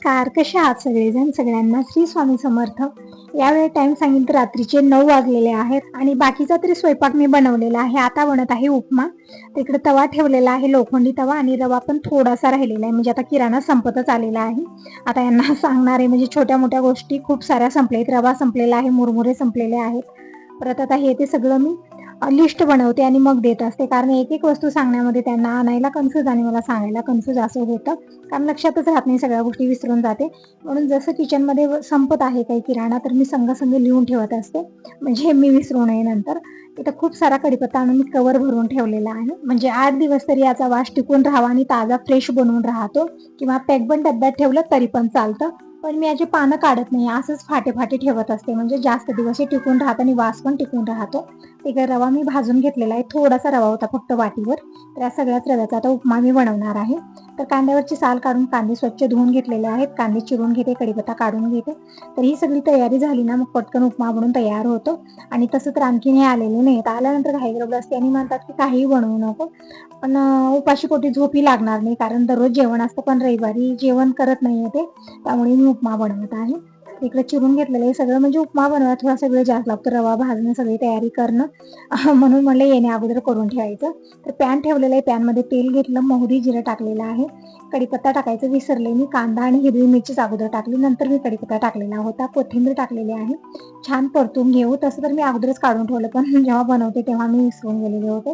नमस्कार, कसे आहात सगळेजण? सगळ्यांना श्री स्वामी समर्थ. यावेळी टाइम सांगितलं तर रात्रीचे 9 वाजलेले आहेत आणि बाकीचा तरी स्वयंपाक मी बनवलेला आहे. आता बनत आहे उपमा. तिकडे तवा ठेवलेला आहे, लोखंडी तवा, आणि रवा पण थोडासा राहिलेला आहे. म्हणजे आता किराणा संपतच आलेला आहे. आता यांना सांगणार आहे, म्हणजे छोट्या मोठ्या गोष्टी खूप साऱ्या संपलेत. रवा संपलेला आहे, मुरमुरे संपलेले आहेत. परत आता हे ते सगळं मी लिस्ट बनवते आणि मग देत असते, कारण एक एक वस्तू सांगण्यामध्ये त्यांना आणायला कन्फ्यूज आणि मला सांगायला कन्फ्यूज असं होतं, कारण लक्षातच राहत नाही, सगळ्या गोष्टी विसरून जाते. म्हणून जसं किचनमध्ये संपत आहे काही किराणा तर मी संघ लिहून ठेवत असते, म्हणजे मी विसरू नये नंतर. इथं खूप सारा कढीपत्ता आणून मी कवर भरून ठेवलेला आहे, म्हणजे 8 दिवस तरी याचा वास टिकून राहावा आणि ताजा फ्रेश बनवून राहतो. किंवा पॅक पण डब्यात ठेवलं तरी पण चालतं, पण मी याची पानं काढत नाही, असंच फाटे फाटे ठेवत असते, म्हणजे जास्त दिवस हे टिकून राहत आणि वास पण टिकून राहतो. ते रवा मी भाजून घेतलेला आहे, थोडासा रवा होता फक्त वाटीवर. तर या सगळ्याच रव्याचा आता उपमा मी बनवणार आहे. तर कांद्यावरची साल काढून कांदे स्वच्छ धुवून घेतलेले आहेत, कांदे चिरून घेते, कढीपत्ता काढून घेते. तर ही सगळी तयारी झाली ना, मग पटकन उपमा बनवून तयार होतो. आणि तसं तर आणखीन हे आलेले नाही, आल्यानंतर घाई गडबड असते आणि म्हणतात की काहीही बनवू नको, पण उपाशी पोटी झोपी लागणार नाही, कारण दररोज जेवण असतं, पण रविवारी जेवण करत नाहीये ते, त्यामुळे मी उपमा बनवत आहे. इकडे चिरून घेतलेलं आहे सगळं, म्हणजे उपमा बनवायला थोडासा वेळ जास्त लागतो, रवा भाजणं, सगळी तयारी करणं, म्हणून म्हणलं येणे अगोदर करून ठेवायचं. तर पॅन ठेवलेलं आहे, पॅनमध्ये तेल घेतलं, मोहरी जिरं टाकलेलं आहे. कढीपत्ता टाकायचं विसरले मी, कांदा आणि हिरवी मिरचीच अगोदर टाकली, नंतर मी कढीपत्ता टाकलेला होता, कोथिंबीर टाकलेली आहे. छान परतून घेऊ. तसं तर मी अगोदरच काढून ठेवलं, पण जेव्हा बनवते तेव्हा मी विसरून गेलेले होते.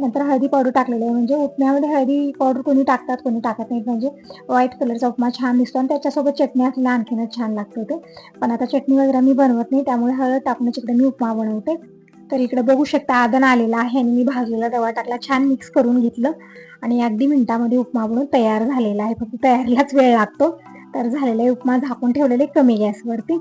नंतर हळदी पावडर टाकलेली आहे, म्हणजे उपम्यामध्ये हळदी पावडर कोणी टाकतात कोणी टाकत नाहीत, म्हणजे व्हाईट कलरचा उपमा छान दिसतो आणि त्याच्यासोबत चटणी असलेला आणखीनच छान लागतं ते. पण आता चटणी वगैरे मी बनवत नाही, त्यामुळे हळद टाकूनच इकडे मी उपमा बनवते. तर इकडे बघू शकता आदन आलेला आहे आणि मी भाजलेला रवा टाकला, छान मिक्स करून घेतलं आणि अगदी मिनिटामध्ये उपमा बनवून तयार झालेला आहे. फक्त तयारीलाच वेळ लागतो. तर झालेला आहे उपमा, झाकून ठेवलेले कमी गॅसवरती.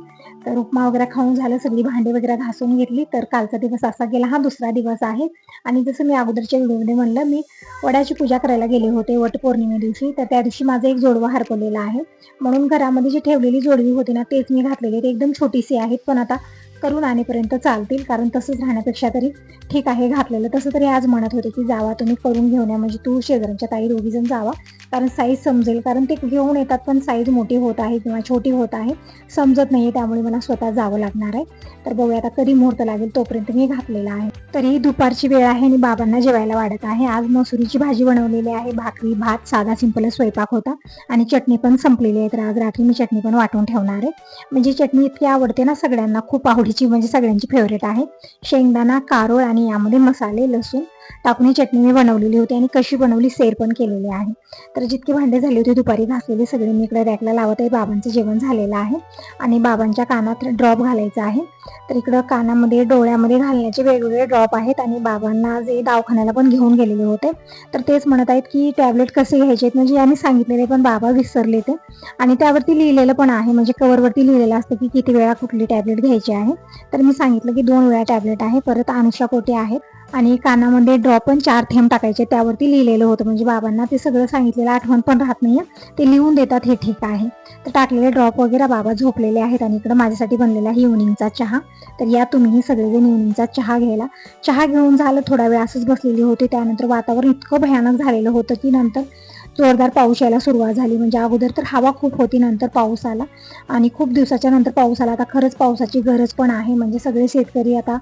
तर उपमा वगैरे खाऊन झालं, सगळी भांडी वगैरे घासून घेतली. तर कालचा दिवस असा गेला, हा दुसरा दिवस आहे. आणि जसं मी अगोदरच्या व्हिडिओमध्ये म्हणलं, मी वडाची पूजा करायला गेले होते वटपौर्णिमे दिवशी. तर त्या दिवशी माझं एक जोडवं हरपलेलं आहे, म्हणून घरामध्ये जी ठेवलेली जोडवी होती ना तेच मी घातलेली. ते एकदम छोटीशी आहेत, पण आता करून आणेपर्यंत चालतील, कारण तसंच राहण्यापेक्षा तरी ठीक आहे घातलेलं. तसं तरी आज म्हणत होते की जावा तुम्ही करून घेऊन या, म्हणजे तू शेजाऱ्यांच्या ताई दोघीजण जावा, कारण साईज समजेल, कारण ते घेऊन येतात पण साईज मोठी होत आहे किंवा छोटी होत आहे, समजत नाहीये, त्यामुळे मला स्वतः जावं लागणार आहे. तर बघूया आता कधी मुहूर्त लागेल, तोपर्यंत मी घातलेला आहे. तरी दुपारची वेळ आहे आणि बाबांना जेवायला वाढत आहे. आज मसुरीची भाजी बनवलेली आहे, भाकरी भात, साधा सिंपल स्वयंपाक होता आणि चटणी पण संपलेली आहे. तर आज रात्री मी चटणी पण वाटून ठेवणार आहे, म्हणजे चटणी इतकी आवडते ना सगळ्यांना, खूप आवडीची, म्हणजे सगळ्यांची फेवरेट आहे. शेंगदाणा, कारोळ आणि यामध्ये मसाले, लसूण टाकून ही चटणी मी बनवलेली होती आणि कशी बनवली शेअर पण केलेली आहे. तर जितकी भांडे झाली होती दुपारी घासलेली सगळी मी इकडे रॅकला लावत आहे. बाबांचं जेवण झालेलं आहे आणि बाबांच्या कानात ड्रॉप घालायचा आहे. तर इकडं कानामध्ये, डोळ्यामध्ये घालण्याचे वेगवेगळे ड्रॉप आहेत आणि बाबांना जे दवाखान्याला पण घेऊन गेलेले होते, तर तेच म्हणत आहेत की टॅबलेट कसे घ्यायचे आहेत, म्हणजे आम्ही सांगितलेले पण बाबा विसरले ते. आणि त्यावरती लिहिलेलं पण आहे, म्हणजे कवरवरती लिहिलेलं असतं की किती वेळा कुठली टॅबलेट घ्यायची आहे. तर मी सांगितलं की 2 वेळा टॅबलेट आहे. परत अनुषापोटी आहेत आणि कानामध्ये ड्रॉप पण 4 थेंब टाकायचे, त्यावरती लिहिलेलं होतं, म्हणजे बाबांना ते सगळं सांगितलेलं आठवण पण राहत नाहीये, ते लिहून देतात, हे ठीक आहे. तर टाकलेले ड्रॉप वगैरे बाबा झोपलेले आहेत आणि इकडं माझ्यासाठी बनलेला आहे इव्हनिंगचा चहा. तर या तुम्ही सगळेजण इव्हनिंगचा चहा घ्यायला. चहा घेऊन झालं, थोडा वेळ असंच बसलेली होती, त्यानंतर वातावरण इतकं भयानक झालेलं होतं की नंतर जोरदार पाऊस यायला सुरुवात झाली. म्हणजे अगोदर तर हवा खूप होती, नंतर पाऊस आला आणि खूप दिवसाच्या नंतर पाऊस आला. आता खरंच पावसाची गरज पण आहे, म्हणजे सगळे शेतकरी आता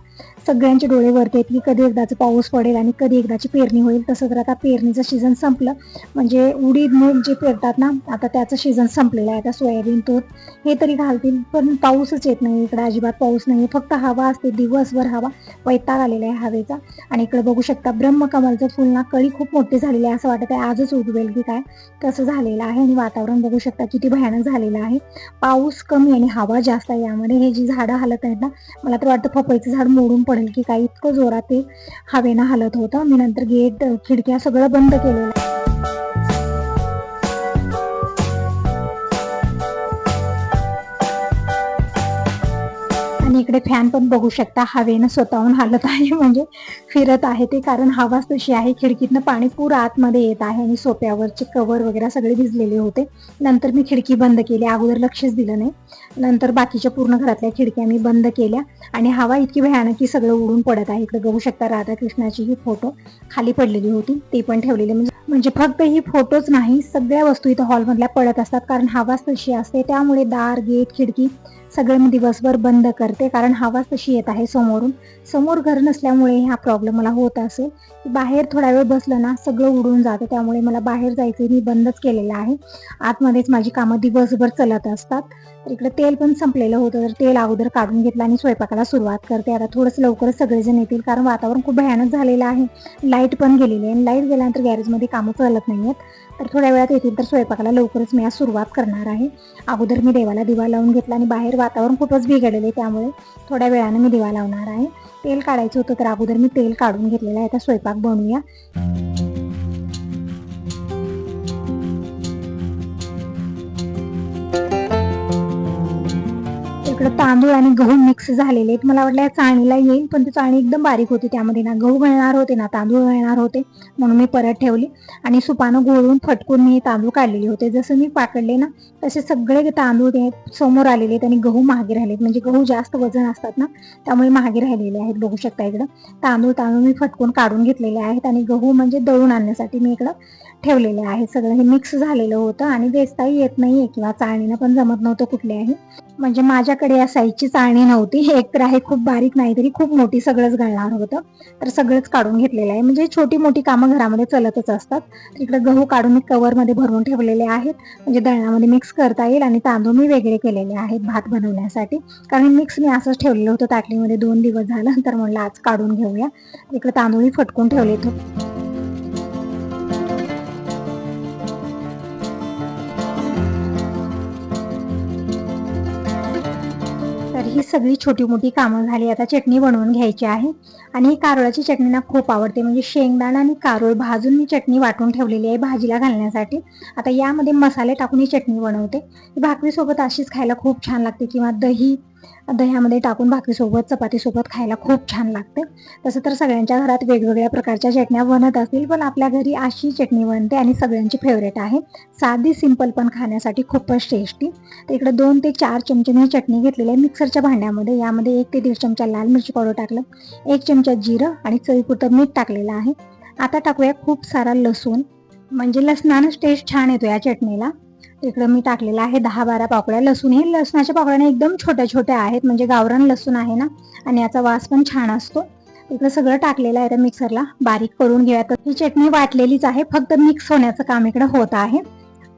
सगळ्यांचे डोळे वरते आहेत की कधी एकदाचा पाऊस पडेल आणि कधी एकदाची पेरणी होईल. तसं तर आता पेरणीचं सीझन संपलं, म्हणजे उडीद मूग जे पेरतात ना, आता त्याचं सीझन संपलेलं आहे. आता सोयाबीन, तूर हे तरी घालतील, पण पाऊसच येत नाही इकडे, अजिबात पाऊस नाही, फक्त हवा असते, दिवसभर हवा, वैताग आलेला आहे हवेचा. आणि इकडे बघू शकता ब्रह्मकमलचं फुल ना, कळी खूप मोठी झालेली आहे, असं वाटत आहे आजच उगवेल की काय, तसं झालेलं आहे. आणि वातावरण बघू शकता किती भयानक झालेलं आहे, पाऊस कमी आणि हवा जास्त आहे. यामध्ये हे जी झाडं हलत आहेत ना, मला तर वाटतं पपईचं झाड मोडून पडेल की काय, इतकं जोरात ते हवेनं हलत होतं. मी नंतर गेट, खिडक्या सगळं बंद केलेलं. आणि इकडे फॅन पण बघू शकता हवेनं स्वतःहून हालत आहे, म्हणजे फिरत आहे ते, कारण हवाच तशी आहे. खिडकीतनं पाणी पुरं आतमध्ये येत आहे आणि सोप्यावरचे कवर वगैरे सगळे भिजलेले होते. नंतर मी खिडकी बंद केली, अगोदर लक्षच दिलं नाही. नंतर बाकीच्या पूर्ण घरातल्या खिडक्या मी बंद केल्या आणि हवा इतकी भयानक की सगळं उडून पडत आहे. इकडे बघू शकता राधाकृष्णाची ही फोटो खाली पडलेली होती, ती पण ठेवलेली. म्हणजे फक्त ही फोटोच नाही, सगळ्या वस्तू इथं हॉलमधल्या पडत असतात, कारण हवाच तशी असते. त्यामुळे दार, गेट, खिडकी सगळं मी दिवसभर बंद करते, कारण हवाच तशी येत आहे समोरून. समोर घर नसल्यामुळे हा प्रॉब्लेम मला होत असेल. बाहेर थोडा वेळ बसलं ना सगळं उडून जातं, त्यामुळे मला बाहेर जायचं मी बंदच केलेलं आहे. आतमध्येच माझी कामं दिवसभर चलत असतात. तर इकडे तेल पण संपलेलं होतं, तर तेल अगोदर काढून घेतलं आणि स्वयंपाकाला सुरुवात करते. आता थोडंसं लवकरच सगळेजण येतील, कारण वातावरण खूप भयानक झालेलं आहे. लाईट पण गेलेली आहे आणि लाईट गेल्यानंतर गॅरेजमध्ये कामं चालत नाही आहेत. तर थोड्या वेळात येतील, तर स्वयंपाकाला लवकरच मी आज सुरुवात करणार आहे. अगोदर मी देवाला दिवा लावून घेतला आणि बाहेर वातावरण खूपच बिघडलेले, त्यामुळे थोड्या वेळाने मी दिवा लावणार आहे. तेल काढायचं होतं, तर अगोदर मी तेल काढून घेतलेलं आहे. आता स्वयंपाक बनवूया. इकडं तांदूळ आणि गहू मिक्स झालेले आहेत. मला वाटलं चाळणीला येईल, पण ती चाळणी एकदम बारीक होती, त्यामध्ये ना गहू घालणार होते ना तांदूळ घालणार होते, म्हणून मी परत ठेवली आणि सुपानं घोळून फटकून मी तांदूळ काढलेले होते. जसं मी पाकडले ना तसे सगळे तांदूळ ते समोर आलेले आहेत आणि गहू महागे राहिलेत. म्हणजे गहू जास्त वजन असतात ना, त्यामुळे महागे राहिलेले आहेत. बघू शकता इकडं तांदूळ मी फटकून काढून घेतलेले आहेत आणि गहू म्हणजे दळून आणण्यासाठी मी इकडं ठेवलेले आहे. सगळं हे मिक्स झालेलं होतं आणि वेचताही येत नाहीये किंवा चाळणीनं पण जमत नव्हतं कुठल्याही. म्हणजे माझ्याकडे या साईजची चाळणी नव्हती, एक तर आहे खूप बारीक, नाही तरी खूप मोठी, सगळंच घालणार होतं. तर सगळंच काढून घेतलेलं आहे. म्हणजे छोटी मोठी कामं घरामध्ये चलतच असतात. इकडे गहू काढून मी कवरमध्ये भरून ठेवलेले आहेत, म्हणजे दळणामध्ये मिक्स करता येईल. आणि तांदूळ मी वेगळे केलेले आहेत भात बनवण्यासाठी, कारण मिक्स मी असंच ठेवलेलं होतं ताटलीमध्ये 2 दिवस झालं, तर म्हणलं आज काढून घेऊया. इकडे तांदूळही फटकून ठेवले. तर ही सगळी छोटी मोठी कामं झाली. आता चटणी बनवून घ्यायची आहे आणि ही कारळाची चटणी ना खूप आवडते. म्हणजे शेंगदाणा आणि कारळ भाजून मी चटणी वाटून ठेवलेली आहे भाजीला घालण्यासाठी. आता यामध्ये मसाले टाकून ही चटणी बनवते. भाकरीसोबत अशीच खायला खूप छान लागते, किंवा दह्यामध्ये टाकून भाकरीसोबत चपातीसोबत खायला खूप छान लागते. तसं तर सगळ्यांच्या घरात वेगवेगळ्या प्रकारच्या चटण्या बनत असतील, पण आपल्या घरी अशी चटणी बनते आणि सगळ्यांची फेवरेट आहे. साधी सिंपल पण खाण्यासाठी खूपच टेस्टी. तर इकडे 2 ते 4 चमचे मी चटणी घेतलेली आहे मिक्सरच्या भांड्यामध्ये. यामध्ये 1 ते 1.5 चमचा लाल मिरची पावडर टाकलं, 1 चमचा जिरं आणि चवीपुरतं मीठ टाकलेलं आहे. आता टाकूया खूप सारा लसूण, म्हणजे लसणानंच टेस्ट छान येतो या चटणीला. इकडं मी टाकलेलं आहे 10-12 पाकळ्या लसूण. हे लसणाच्या पाकळ्या एकदम छोट्या छोट्या आहेत, म्हणजे गावरान लसूण आहे ना, आणि याचा वास पण छान असतो. इकडं सगळं टाकलेलं आहे. तर मिक्सरला बारीक करून घेऊया. तर ही चटणी वाटलेलीच आहे, फक्त मिक्स होण्याचं काम इकडं होत आहे.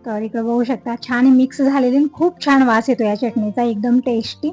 तर इकडं बघू शकता छान मिक्स झालेली, खूप छान वास येतो या चटणीचा, एकदम टेस्टी,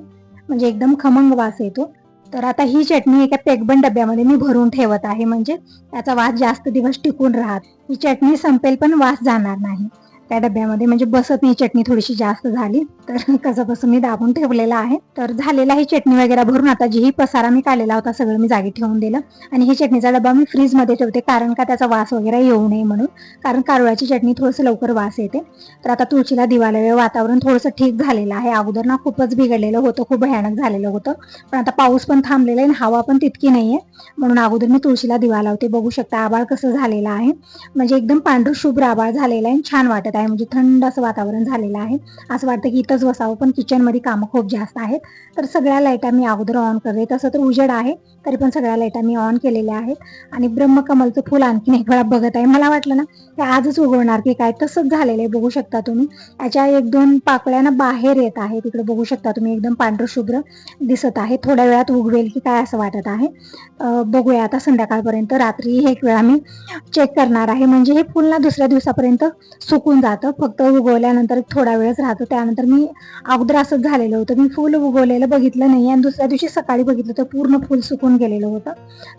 म्हणजे एकदम खमंग वास येतो. तर आता ही चटणी एका पॅकबंद डब्यामध्ये मी भरून ठेवत आहे, म्हणजे त्याचा वास जास्त दिवस टिकून राहत. ही चटणी संपेल पण वास जाणार नाही त्या डब्यामध्ये, म्हणजे बसत नाही. चटणी थोडीशी जास्त झाली तर कसं बसं मी दाबून ठेवलेलं आहे. तर झालेला ही चटणी वगैरे भरून आता जी पसारा मी काढलेला होता सगळं मी जागी ठेवून दिलं. आणि ही चटणीचा डबा मी फ्रीजमध्ये ठेवते, कारण का त्याचा वास वगैरे येऊ नये म्हणून, कारण कारळाची चटणी थोडंसं लवकर वास येते. तर आता तुळशीला दिवा लावूया. वातावरण थोडंसं ठीक झालेलं आहे. अगोदर ना खूपच बिघडलेलं होतं, खूप भयानक झालेलं होतं, पण आता पाऊस पण थांबलेला आहे आणि हवा पण तितकी नाहीये, म्हणून अगोदर मी तुळशीला दिवा लावते. बघू शकता आभाळ कसं झालेलं आहे, म्हणजे एकदम पांढरं शुभ्र आभाळ झालेलं आहे, छान वाटत आहे. म्हणजे थंड असं वातावरण झालेलं आहे. असं वाटतं की इथंच बसावं, पण किचनमध्ये कामं खूप जास्त आहेत. तर सगळ्या लाईटा मी अगोदर ऑन करते. तसं तर उजेड आहे, तरी पण सगळ्या लाईटा मी ऑन केलेल्या आहेत. आणि ब्रह्मकमलचं फुल आणखीन एक वेळा बघत आहे. मला वाटलं ना ते आजच उगवणार की काय, तसंच झालेलं आहे. बघू शकता तुम्ही याच्या 1-2 पाकळ्या बाहेर येत आहे. तिकडे बघू शकता तुम्ही एकदम पांढरं शुभ्र दिसत आहे. थोड्या वेळात उगवेल की काय असं वाटत आहे. बघूया आता संध्याकाळपर्यंत. रात्री एक वेळा मी चेक करणार आहे, म्हणजे हे फुल ना दुसऱ्या दिवसापर्यंत सुकून जातं. फक्त उगवल्यानंतर थोडा वेळच राहतं. त्यानंतर मी अगोदर असंच झालेलं होतं, मी फुल उगवलेलं बघितलं नाही आणि दुसऱ्या दिवशी सकाळी बघितलं तर पूर्ण फुल सुकून गेलेलं होतं.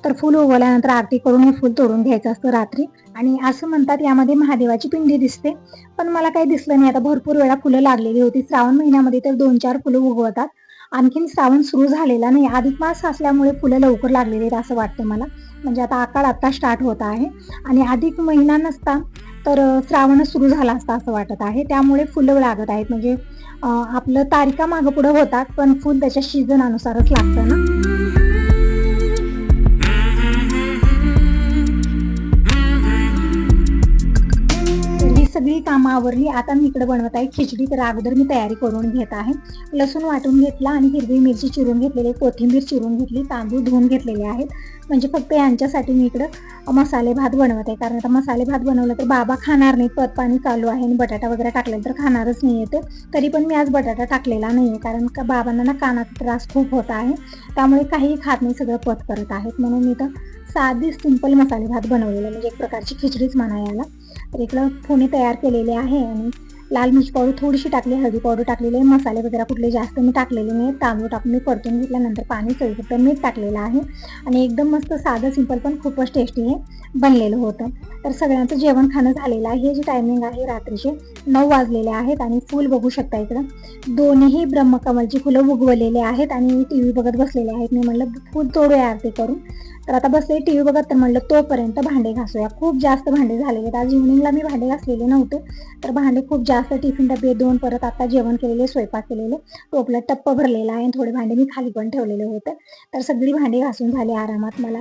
तर फुल उगवल्यानंतर आरती करून हे फुल तोडून घ्यायचं असतं रात्री. आणि असं म्हणतात यामध्ये महादेवाची पिंडी दिसते, पण मला काही दिसलं नाही. आता भरपूर वेळा फुलं लागलेली होती. श्रावण महिन्यामध्ये तर 2-4 फुलं उगवतात. आणखीन श्रावण सुरू झालेला नाही, अधिक मास असल्यामुळे फुलं लवकर लागलेली आहेत असं वाटतं मला. म्हणजे आता आकाळ आता स्टार्ट होत आहे आणि अधिक महिना नसता तर श्रावणच सुरू झाला असता असं वाटत आहे. त्यामुळे फुलं लागत आहेत. म्हणजे आपलं तारीखा मागं पुढं होतात, पण फुल त्याच्या सीझन अनुसारच लागतं ना. सगळी कामं आवरली. आता मी इकडे बनवत आहे खिचडी. तर अगोदर मी तयारी करून घेत आहे. लसूण वाटून घेतला आणि हिरवी मिरची चिरून घेतलेली, कोथिंबीर चिरून घेतली, तांदूळ धुवून घेतलेले आहेत. म्हणजे फक्त यांच्यासाठी मी इकडं मसाले भात बनवत आहे. कारण आता मसाले भात बनवलं तर बाबा खाणार नाही, पत पाणी चालू आहे आणि बटाटा वगैरे टाकलेला तर खाणारच नाही येते. तरी पण मी आज बटाटा टाकलेला नाही आहे, कारण का बाबांना ना कानाचा त्रास खूप होत आहे. त्यामुळे काहीही खात नाही, सगळं पत करत आहेत. म्हणून मी तर साधी सिंपल मसाले भात बनवलेला, म्हणजे एक प्रकारची खिचडीच म्हणा याला. तर इकडं फोणी तयार केलेले आहे आणि लाल मिरची पावडर थोडीशी टाकली, हळदी पावडर टाकलेली आहे, मसाले वगैरे कुठले जास्त मी टाकलेले नाही. तांदूळ टाकून मी परतून घेतल्यानंतर पाणी चवीपुरतं मीठ टाकलेलं आहे आणि एकदम मस्त साधं सिंपल पण खूपच टेस्टी हे बनलेलं होतं. तर सगळ्यांचं जेवण खाणं झालेलं आहे. हे जे टायमिंग आहे रात्रीचे 9 वाजलेले आहेत आणि फुल बघू शकता इकडं दोन्ही ब्रह्मकमलची फुलं उगवलेले आहेत आणि टी व्ही बघत बसलेले आहेत. मी म्हणलं फुल तोडूया आरती करून. तर आता बसले टी व्ही बघत, तर म्हणलं तोपर्यंत भांडे घासूया. खूप जास्त भांडे झालेले आहेत. आज इव्हनिंगला मी भांडे घासलेले नव्हते, तर भांडे खूप जास्त, टिफिन डबे 2, परत आता जेवण केलेले, स्वयंपाक केलेले, टोपलं टप्प भरलेला आहे आणि थोडे भांडे मी खाली पण ठेवलेले होते. तर सगळी भांडी घासून झाली आरामात. मला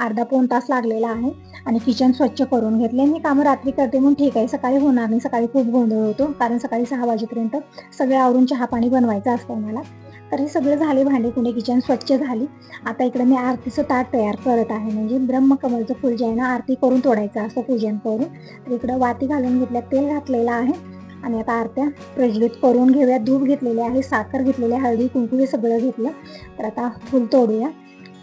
अर्धा पाऊण तास लागलेला आहे आणि किचन स्वच्छ करून घेतले. मी कामं रात्री करते म्हणून ठीक आहे, सकाळी होणार नाही. सकाळी खूप गोंधळ होतो, कारण सकाळी 6 वाजेपर्यंत सगळे आवरून चहा पाणी बनवायचं असतं मला. तर हे सगळे झाले भांडे कुंडे, किचन स्वच्छ झाली. आता इकडे मी आरतीचं ताट तयार करत आहे. म्हणजे ब्रह्मकमलचं फुल जे आहे ना, आरती करून तोडायचं असतं पूजन करून. तर इकडं वाती घालून घेतल्या, तेल घातलेलं आहे आणि आता आरत्या प्रज्वलित करून घेऊया. दूध घेतलेले आहे, साखर घेतलेली, हळदी कुंकू हे सगळं घेतलं. तर आता फुल तोडूया.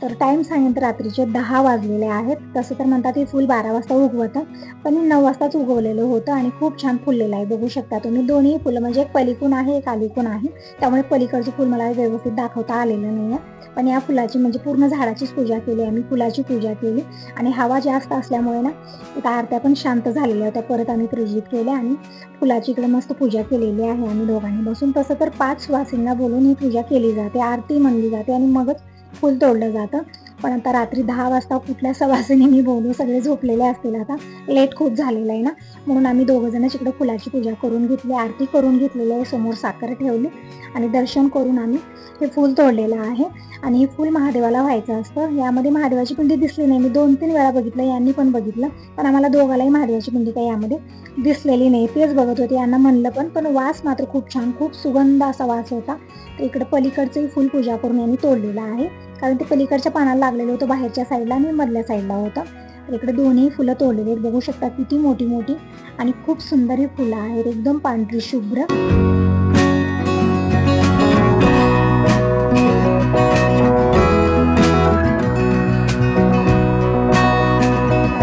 तर टाईम सांगितलं रात्रीचे 10 वाजलेले आहेत. तसं तर म्हणतात हे फुल 12 वाजता उगवतं, पण मी 9 वाजताच उगवलेलं होतं आणि खूप छान फुललेलं आहे. बघू शकता तुम्ही दोन्ही फुलं, म्हणजे एक पलीकडून आहे, एक अलीकडून आहे. त्यामुळे पलीकडचं फुल मला व्यवस्थित दाखवता आलेलं नाही आहे. पण या फुलाची म्हणजे पूर्ण झाडाचीच पूजा केली आम्ही, फुलाची पूजा केली आणि हवा जास्त असल्यामुळे ना इथं आरत्या पण शांत झालेल्या होत्या. परत आम्ही प्रज्वलित केल्या आणि फुलाची इकडे मस्त पूजा केलेली आहे आम्ही दोघांनी बसून. तसं तर 5 वासींना बोलून ही पूजा केली जाते, आरती म्हणली जाते आणि मगच फुल तोडलं जातं. पण आता रात्री 10 वाजता कुठल्या सवासिनी मी बोलू, सगळे झोपलेले असतील. आता लेट खूप झालेलं आहे ना, म्हणून आम्ही दोघं जण इकडे फुलाची पूजा करून घेतली, आरती करून घेतलेली आहे, समोर साखर ठेवली आणि दर्शन करून आम्ही हे फुल तोडलेलं आहे. आणि हे फुल महादेवाला व्हायचं असतं. यामध्ये महादेवाची पिंडी दिसली नाही. मी 2-3 वेळा बघितलं, यांनी पण बघितलं, पण आम्हाला दोघालाही महादेवाची पिंडी काही यामध्ये दिसलेली नाही. तेच बघत होते, यांना म्हणलं पण वास मात्र खूप छान, खूप सुगंध असा वास होता. तर इकडे पलीकडचंही फुल पूजा करून यांनी तोडलेलं आहे, कारण ते पलीकडच्या पानाला लागलेलं होतं, बाहेरच्या साईडला आणि मधल्या साईडला होतं. तर इकडे दोन्ही फुलं तोडलेली आहेत. बघू शकता किती मोठी मोठी आणि खूप सुंदर ही फुलं आहेत, एकदम पांढरी शुभ्र.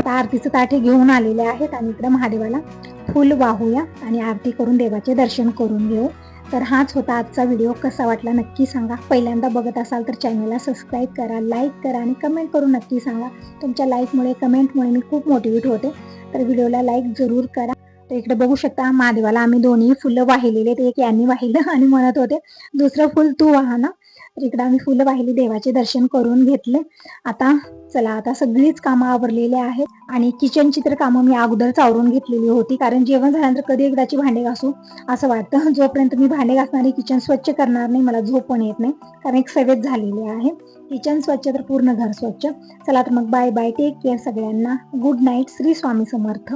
आरतीचं ताटे घेऊन आलेले आहेत आणि इकडे महादेवाला फुल वाहूया आणि आरती करून देवाचे दर्शन करून घेऊ. तर हाच होता आजचा व्हिडिओ. कसा वाटला नक्की सांगा. पहिल्यांदा बघत असाल तर चॅनलला सबस्क्राईब करा, लाईक करा आणि कमेंट करून नक्की सांगा. तुमच्या लाईकमुळे, कमेंटमुळे मी खूप मोटिवेट होते. तर व्हिडिओला लाईक जरूर करा. तर इकडे बघू शकता महादेवाला आम्ही दोन्ही फुलं वाहिलेले. एक यांनी वाहिलं आणि म्हणत होते दुसरं फुल तू वाहा ना. तर इकडे आम्ही फुलं वाहिली, देवाचे दर्शन करून घेतले. आता चला, आता सगळीच कामं आवरलेली आहेत आणि किचनची तर कामं मी अगोदरच आवरून घेतलेली होती, कारण जेवण झाल्यानंतर कधी एकदाची भांडे घासू असं वाटतं. जोपर्यंत मी भांडे घासणारी किचन स्वच्छ करणार नाही, मला झोप पण येत नाही, कारण एक सवय झालेली आहे. किचन स्वच्छ तर पूर्ण घर स्वच्छ. चला तर मग बाय बाय, टेक केअर सगळ्यांना, गुड नाईट, श्री स्वामी समर्थ.